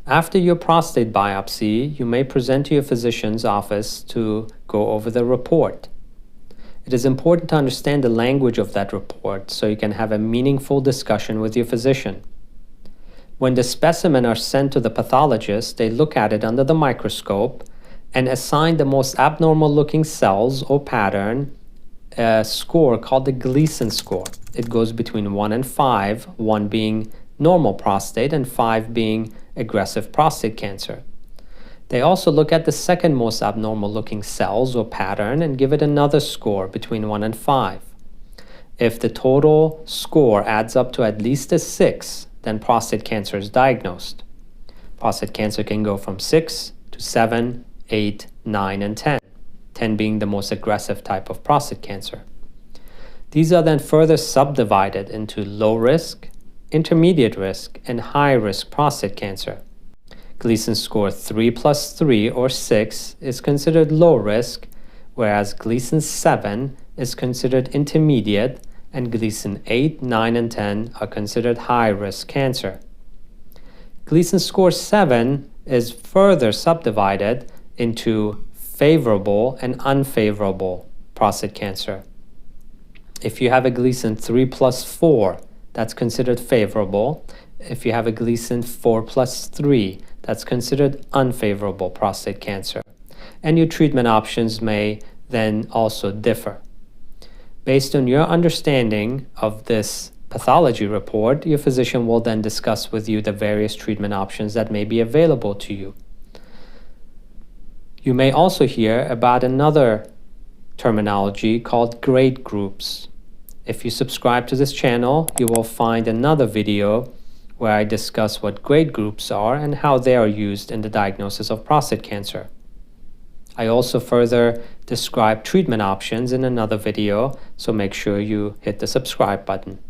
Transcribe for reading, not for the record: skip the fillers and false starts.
After your prostate biopsy, you may present to your physician's office to go over the report. It is important to understand the language of that report so you can have a meaningful discussion with your physician. When the specimen are sent to the pathologist, they look at it under the microscope and assign the most abnormal looking cells or pattern a score called the Gleason score. It goes between 1 and 5, 1 being normal prostate and 5 being aggressive prostate cancer. They also look at the second most abnormal looking cells or pattern and give it another score between 1 and 5. If the total score adds up to at least a 6, then prostate cancer is diagnosed. Prostate cancer can go from 6 to 7, 8, 9, and 10, 10 being the most aggressive type of prostate cancer. These are then further subdivided into low risk, intermediate risk, and high risk prostate cancer. Gleason score 3 plus 3 or 6 is considered low risk, whereas Gleason 7 is considered intermediate, and Gleason 8, 9, and 10 are considered high risk cancer. Gleason score 7 is further subdivided into favorable and unfavorable prostate cancer. If you have a Gleason 3 plus 4, that's considered favorable. If you have a Gleason 4 plus 3, that's considered unfavorable prostate cancer. And your treatment options may then also differ. Based on your understanding of this pathology report, your physician will then discuss with you the various treatment options that may be available to you. You may also hear about another terminology called grade groups. If you subscribe to this channel, you will find another video where I discuss what grade groups are and how they are used in the diagnosis of prostate cancer. I also further describe treatment options in another video, so make sure you hit the subscribe button.